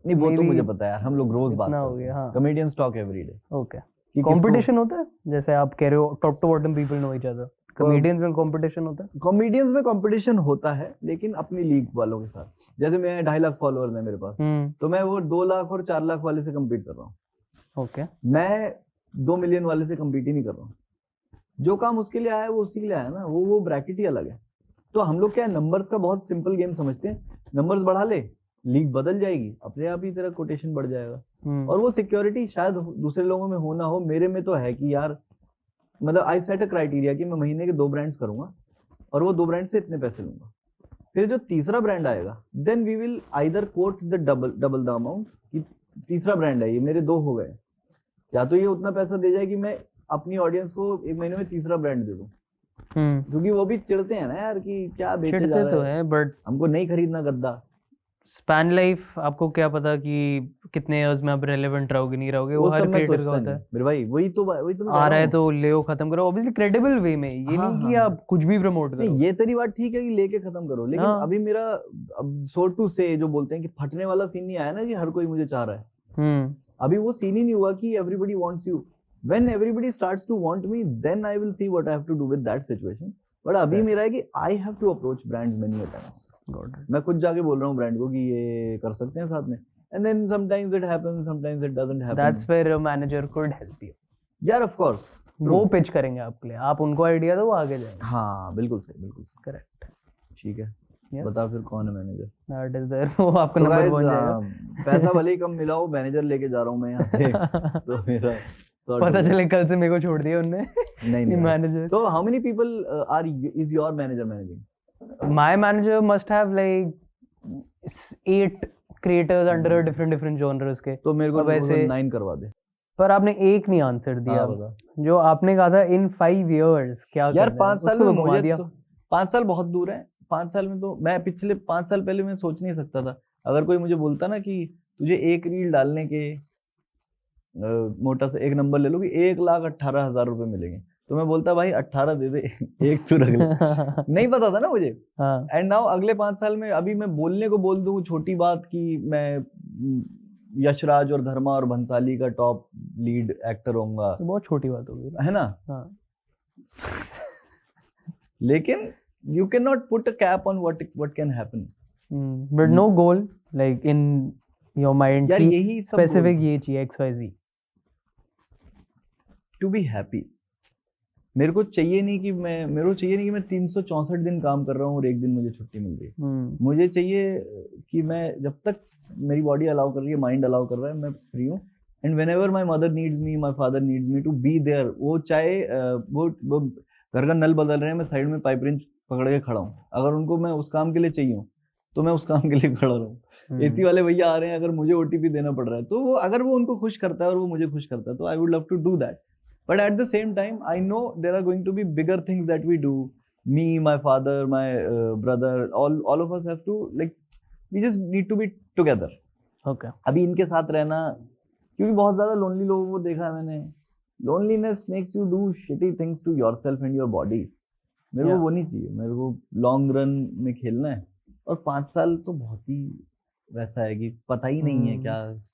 नहीं वो तो Maybe मुझे पता है यार, हम लोग रोज बात इतना हो करते गया, हैं, हाँ। Comedians talk every day. Okay. कि किसको कंपटीशन होता है, जैसे आप कह रहे हो top to bottom people know each other, comedians में कंपटीशन होता है? कॉमेडियंस में कंपटीशन होता है, लेकिन अपनी लीग वालों के साथ। जैसे मैं 2.5 लाख फॉलोअर्स हैं मेरे पास, तो मैं वो 2 लाख और 4 लाख वाले से कम्पीट कर रहा हूँ। ओके। मैं 2 मिलियन वाले से कम्पीट ही नहीं कर रहा हूँ। जो काम उसके लिए आया है वो उसी के लिए आया ना, वो ब्रैकेट ही अलग है। तो हम लोग क्या नंबर्स का बहुत सिंपल गेम समझते हैं, नंबर्स बढ़ा ले, लीग बदल जाएगी, अपने आप ही तेरा कोटेशन बढ़ जाएगा। और वो सिक्योरिटी शायद दूसरे लोगों में हो ना हो, मेरे में तो है कि यार मतलब आई सेट अ क्राइटेरिया कि मैं महीने के 2 ब्रांड्स करूंगा और वो 2 ब्रांड से इतने पैसे लूंगा। फिर जो तीसरा ब्रांड आएगा, then we will either quote the double the amount, कि तीसरा ब्रांड है ये, मेरे 2 हो गए, या तो ये उतना पैसा दे जाए कि मैं अपनी ऑडियंस को 1 महीने में तीसरा ब्रांड दे दूं। क्योंकि वो भी चिढ़ते हैं ना यार कि क्या बेचे जा रहा तो है, बट हमको नहीं खरीदना गद्दा। स्पैन लाइफ आपको क्या पता कि कितने इयर्स में आप रेलेवेंट रहोगे नहीं रहोगे, वो हर सब मैं क्रिएटर का सोचता होता नहीं है। मेरे भाई, वही तो मैं कह आ रहा है हूँ। तो ले खत्म करो, ऑब्वियसली क्रेडिबल वे में, ये हाँ, नहीं कि हाँ, आप कुछ भी प्रमोट करो। नहीं ये तेरी बात ठीक है कि लेके खत्म करो, लेकिन हाँ। अभी मेरा अब सो टू से जो बोलते हैं कि फटने वाला सीन नहीं आया ना कि हर कोई मुझे चाह रहा है। अभी वो सीन ही नहीं हुआ कि everybody wants you. When everybody starts to want me, then I will see what I have to do with that situation. But अभी मेरा है कि I have to approach brands many a times. मैं खुद जाके बोल रहा हूँ ब्रांड को कि ये कर सकते हैं साथ में, and then sometimes it happens, sometimes it doesn't happen. That's where a manager could help you. यार ऑफ कोर्स वो पिच करेंगे आपके लिए, आप उनको आइडिया दो, वो आगे जाएंगे। हाँ बिल्कुल सही, बिल्कुल करेक्ट। ठीक है। Yes. बता फिर कौन है मैनेजर? दैट इज देयर, वो आपका नंबर पहुंच जाएगा। पैसा भले ही कम मिला हो, मैनेजर लेके जा रहा हूँ मैं यहाँ से, तो मेरा पता चले कल से मेरे को छोड़ दिया उनने। नहीं मैनेजर। तो how many people are is your manager managing? My manager must have like 8 creators under different genres के। तो मेरे को अब ऐसे 9 करवा दे। पर आपने एक नहीं आंसर दिया। हाँ बता जो आपने कहा था इन 5 years क्या यार, करना है, 5 साल उसको में तो घुमा मुझे दिया। तो 5 साल बहुत दूर है। 5 साल में तो मैं पिछले 5 साल पहले मैं सोच नहीं सकता था। अगर कोई मुझे बोलता ना कि तुझे एक रील डालने के मोटा सा एक नंबर ले लो कि 1,18,000 रुपए मिलेंगे, तो मैं बोलता भाई 18 दे दे, एक तो रख ले। नहीं पता था ना मुझे। हाँ, एंड नाउ अगले 5 साल में अभी मैं बोलने को बोल दूं छोटी बात कि मैं यशराज और धर्मा और भंसाली का टॉप लीड एक्टर होऊंगा, तो बहुत छोटी बात होगी ना। है ना। हाँ, लेकिन you can not put a cap on what can happen. But no goal like in your mind यार कि यही सब स्पेसिफिक ये चाहिए XYZ। To be happy. मेरे को चाहिए नहीं कि मैं 364 दिन काम कर रहा हूँ और एक दिन मुझे छुट्टी मिल रही है। मुझे चाहिए कि मैं जब तक मेरी बॉडी अलाउ कर रही है, माइंड अलाउ कर रहा है, मैं फ्री हूँ। And whenever my mother needs me, my father needs me to be there. वो चाहे वो घर का नल बदल रहे हैं, मैं साइड में पाइप रेंच पकड़ के खड़ा हूँ। अगर उनको मैं उस काम के लिए चाहिए हूँ तो मैं उस काम के लिए खड़ा रहूँ। एसी वाले भैया आ रहे हैं, अगर मुझे OTP देना पड़ रहा है तो वो, अगर वो उनको खुश करता है और वो मुझे खुश करता है, तो I would love to do that. But at the same time, I know there are going to be bigger things that we do. Me, my father, my brother, all of us have to, like, we just need to be together. Okay. अभी इनके साथ रहना, क्योंकि बहुत ज्यादा लोनली लोगों को देखा है मैंने। Loneliness makes you do shitty things to yourself and your body. मेरे को वो नहीं चाहिए। मेरे को लॉन्ग रन में खेलना है। और 5 साल तो बहुत ही वैसा है कि पता ही नहीं है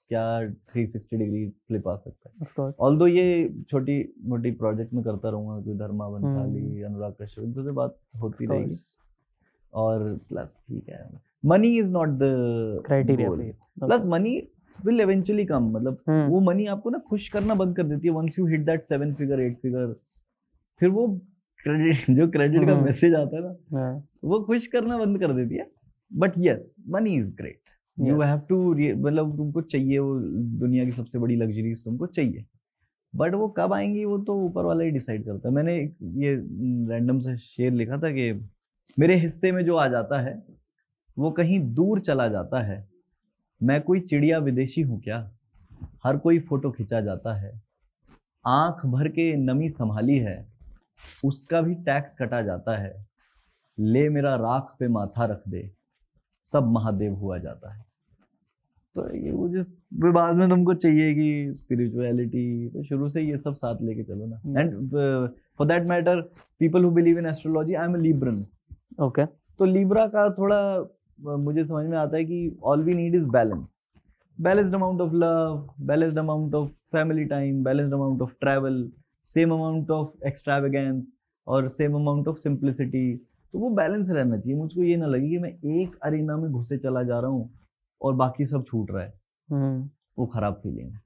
क्या 360 डिग्री फ्लिप आ सकता है। ऑल्दो ये छोटी मोटी प्रोजेक्ट में करता रहूंगा, कोई धर्मा बंसाली, अनुराग कश्यप, इनसे बात होती रहेगी। और प्लस ठीक है, money is not the criteria. Plus money will eventually come. मतलब वो मनी आपको ना खुश करना बंद कर देती है। Once you hit that 7 figure 8 figure, फिर वो क्रेडिट का मैसेज आता है ना, वो खुश करना बंद कर देती है। But yes, money is great. You have to, मतलब तुमको चाहिए वो दुनिया की सबसे बड़ी लग्जरीज तुमको चाहिए, बट वो कब आएंगी वो तो ऊपर वाला ही डिसाइड करता है। मैंने ये रैंडम से शेर लिखा था कि मेरे हिस्से में जो आ जाता है वो कहीं दूर चला जाता है। मैं कोई चिड़िया विदेशी हूँ क्या, हर कोई फोटो खिंचा जाता है। आंख भर के नमी संभाली है, उसका भी टैक्स कटा जाता है। ले मेरा राख पे माथा रख दे, सब महादेव हुआ जाता है। तो ये वो जिस बाद में तुमको चाहिए कि स्पिरिचुअलिटी, तो शुरू से ये सब साथ लेके चलो ना। And for that matter, people who believe in astrology, I am a Libran. Okay. तो लिब्रा का थोड़ा मुझे समझ में आता है कि all we need is balance. Balanced amount of love, balanced amount of family time, balanced amount of travel, same amount of extravagance और सेम अमाउंट ऑफ सिंप्लिसिटी। तो वो बैलेंस रहना चाहिए। मुझको ये ना लगे कि मैं एक अरीना में घुसे चला जा रहा हूँ और बाकी सब छूट रहा है। वो खराब फीलिंग है।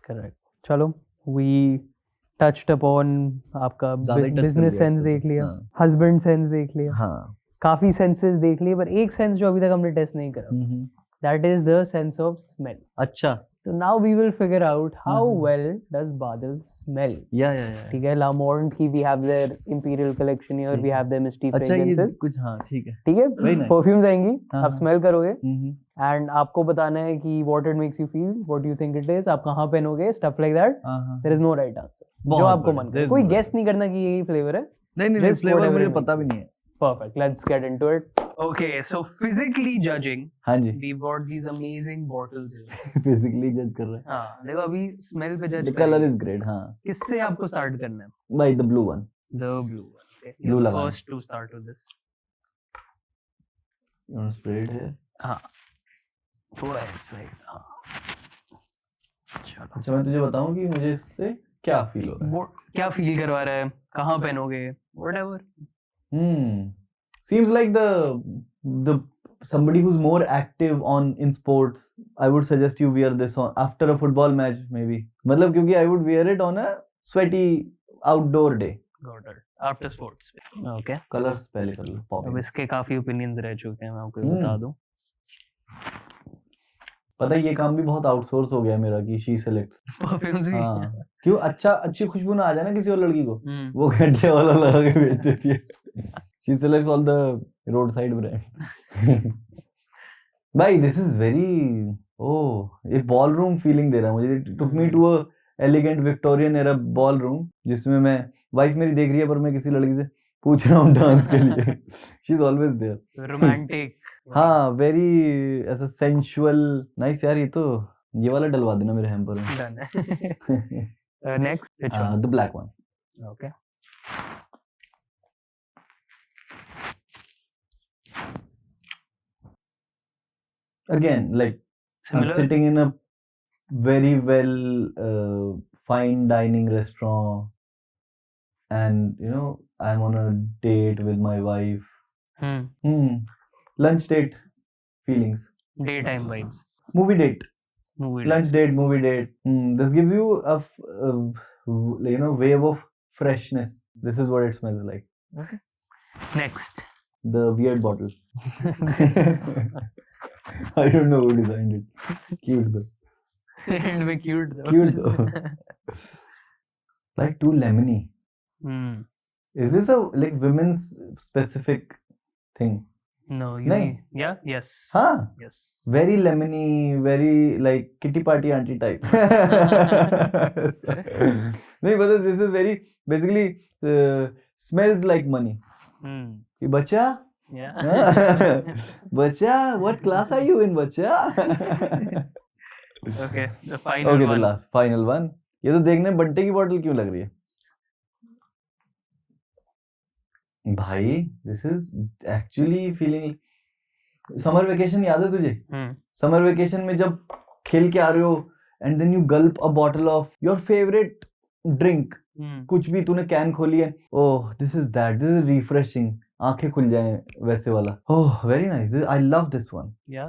करेक्ट। चलो, वी टच्ड अपॉन आपका बिजनेस सेंस देख लिया, हस्बैंड सेंस देख लिया, हाँ, काफी सेंसेस देख लिए, पर एक सेंस जो अभी तक हमने टेस्ट नहीं करा, that is the sense of smell. अच्छा, तो now we will figure out how well does Badal smell. या ठीक है, लामोर्ट की we have their imperial collection here, we have their misty fragrances. अच्छा, ये कुछ, हाँ ठीक है, ठीक है, परफ्यूम्स आएंगी, आप स्मेल करोगे एंड आपको बताना है कि what it makes you feel, what you think it is, आप कहां पहनोगे, stuff like that. There is no right answer, जो आपको मन करे। कोई गेस नहीं करना कि यही फ्लेवर है। नहीं, फ्लेवर मुझे पता भी नहीं है। Perfect. Let's get into it. Okay, so physically judging, हाँ जी, we bought these amazing bottles here. Physically जज कर रहे हैं। हाँ, देखो अभी स्मेल पे जज The color is great, हाँ। किससे आपको स्टार्ट करना है? By the blue one. The blue one. Okay. Blue You're लगाना। first to start with this. You want to spray it here? हाँ, थोड़ा ऐसा ही। हाँ। अच्छा, मैं तुझे बताऊं कि मुझे इससे क्या फील हो रहा है? क्या फील करवा रहा है? कहाँ पहनोगे? Whatever. Seems like the somebody who's more active in sports, I would suggest you wear this on after a football match maybe. मतलब क्योंकि I would wear it on a sweaty outdoor day. Got it. After sports. Okay. Colors पहले कर लो। अब इसके काफी opinions रह चुके हैं, मैं आपको बता दूं। पता है ये काम भी बहुत आउटसोर्स हो गया मेरा कि she selects परफ्यूम्स भी। हाँ, क्यों अच्छी खुशबू ना आ जाए ना किसी और लड़की को, वो घंटे वाला लगा के भेज देती है। She selects all the roadside brand. भाई this is very, ये ballroom feeling दे रहा है मुझे। It took me to a elegant Victorian era ball room, जिसमें मैं, वाइफ मेरी देख रही है पर मैं किसी लड़की से पूछ रहा हूँ डांस के लिए। She is always there. Romantic. हाँ, वेरी ऐसा सेंसुअल, नाइस यार। ये तो ये वाला डलवा देना मेरे हैम्पर में। डन है। Next the black one. Okay. Again, like I'm Similar? sitting in a very well fine dining restaurant, and you know I'm on a date with my wife. Lunch date feelings. Daytime vibes. Movie date. Movie Lunch date, movie date. This gives you a wave of freshness. This is what it smells like. Okay. Next. The weird bottle. I don't know who designed it. Cute though. End में cute though. Cute though. Like too lemony. Is this a like women's specific thing? No. नहीं. Yeah. Yes. हाँ. Yes. Very lemony, very like kitty party auntie type. नहीं पता, this is very basically smells like money. कि बच्चा, बच्चा, what class are you in बच्चा? Okay, the final Okay, one. the last final one. ये तो देखने में बंटे की बोतल क्यों लग रही है भाई? This is actually feeling summer vacation याद है तुझे? समर वेकेशन में जब खेल के आ रहे हो and then you gulp a bottle of your favorite drink, कुछ भी तूने कैन खोली है, oh this is refreshing, आंखें खुल जाएं वैसे वाला. Oh, very nice. I love this one. Yeah.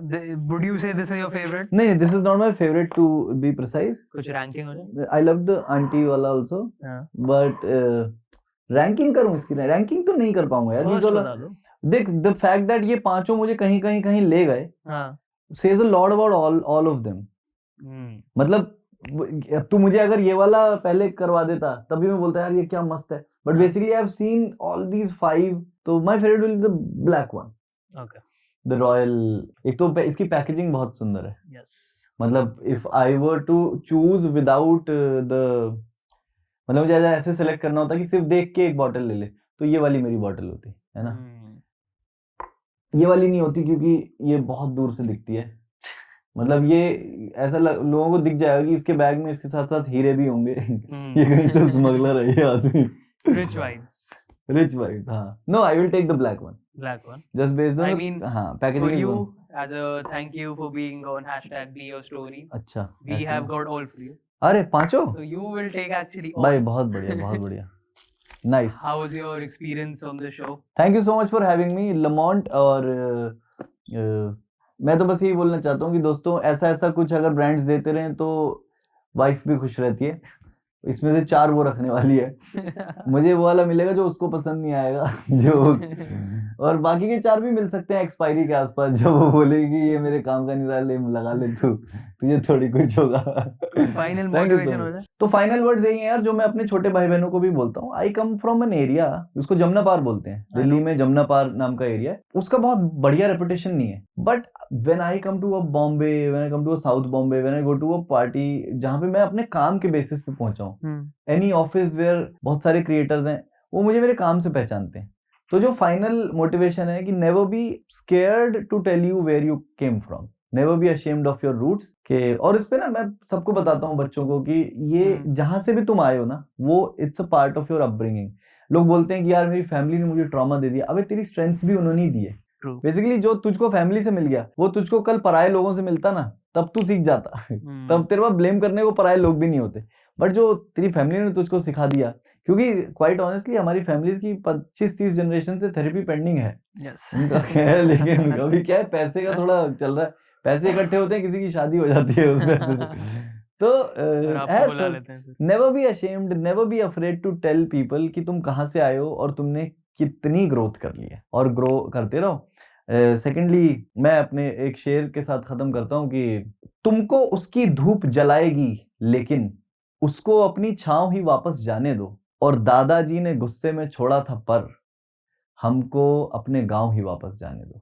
Would you say this is your favorite? नहीं, this is not my favorite to be precise. कुछ ranking हो जाए? I love the auntie वाला also. But ranking करूँ इसकी? ranking तो नहीं कर पाऊंगा यार. First बता दो. देख, the fact that ये पांचों मुझे कहीं ले गए says a lot about all of them. मतलब अब तू मुझे अगर ये वाला पहले करवा देता तभी मैं बोलता यार ये क्या मस्त है, but basically I have seen all these 5, तो my favourite will be the black one. Okay. The royal. एक तो इसकी पैकेजिंग बहुत सुंदर है. यस. मतलब if I were to choose without the, मतलब मुझे ऐसे सेलेक्ट करना होता कि सिर्फ देख के एक बॉटल ले ले, तो ये वाली मेरी बॉटल होती है ना. ये वाली नहीं होती क्योंकि ये बहुत दूर से दिखती है. मतलब ये ऐसा लोगों को दिख जाएगा कि इसके बैग में इसके साथ साथ हीरे भी होंगे. ये कहीं तो स्मगलर है ये आदमी. Rich vibes. Rich vibes. हाँ. No, I will take the black one. Black one. Just based on. I mean, हाँ, packaging for is you one. as a thank you for being on #BeYourStory. अच्छा. We have got all for you. अरे पांचों? So you will take actually all. भाई बहुत बढ़िया, बहुत बढ़िया. Nice. How was your experience on the show? Thank you so much for having me, Lamont. और मैं तो बस यही बोलना चाहता हूँ कि दोस्तों ऐसा कुछ अगर ब्रांड्स देते रहें तो वाइफ भी खुश रहती है. इसमें से 4 वो रखने वाली है. मुझे वो वाला मिलेगा जो उसको पसंद नहीं आएगा जो, और बाकी के 4 भी मिल सकते हैं एक्सपायरी के आसपास, जब वो बोलेगी कि ये मेरे काम का नहीं रहा, ले लगा ले तू, तुझे थोड़ी कुछ होगा. फाइनल मोटिवेशन हो जाए. तो फाइनल वर्ड्स यही है यार जो मैं अपने छोटे भाई बहनों को भी बोलता हूँ. आई कम फ्रॉम एन एरिया, उसको जमुना पार बोलते हैं. दिल्ली में जमुना पार नाम का एरिया है. उसका बहुत बढ़िया रेपुटेशन नहीं है, but when I come to a Bombay, when I come to a South Bombay, when I go to a party जहाँ पे मैं अपने काम के बेसिस पे पहुंचा हूँ, any office where बहुत सारे क्रिएटर्स हैं, वो मुझे मेरे काम से पहचानते हैं. तो जो फाइनल मोटिवेशन है कि never be scared to tell you where you came from, never be ashamed of your roots. के और इस पे ना मैं सबको बताता हूँ बच्चों को कि ये जहाँ से भी तुम आए हो ना, वो it's a part of your upbringing. लोग बोलते हैं कि यार मेरी फैमिली ने मुझे ट्रॉमा दे दिया. अबे तेरी स्ट्रेंथ्स भी उन्होंने ही दिए. बेसिकली जो तुझको फैमिली से मिल गया वो तुझको कल पराये लोगों से मिलता ना, तब तू सीख जाता. तब तेरे पास ब्लेम करने को पराये लोग भी नहीं होते. बट जो तेरी फैमिली ने तुझको सिखा दिया, क्योंकि क्वाइट ऑनेस्टली हमारी फैमिलीज की 25-30 जनरेशन से थेरेपी पेंडिंग है. उनका क्या है, लेकिन अभी क्या है, पैसे का थोड़ा चल रहा है. पैसे इकट्ठे होते हैं, किसी की शादी हो जाती है उस पैसे से. तो never be ashamed, never be afraid to tell people कि तुम कहाँ से आए हो और तुमने कितनी ग्रोथ कर ली है, और ग्रो करते रहो. सेकेंडली मैं अपने एक शेर के साथ खत्म करता हूँ कि तुमको उसकी धूप जलाएगी लेकिन उसको अपनी छांव ही वापस जाने दो, और दादाजी ने गुस्से में छोड़ा था पर हमको अपने गांव ही वापस जाने दो.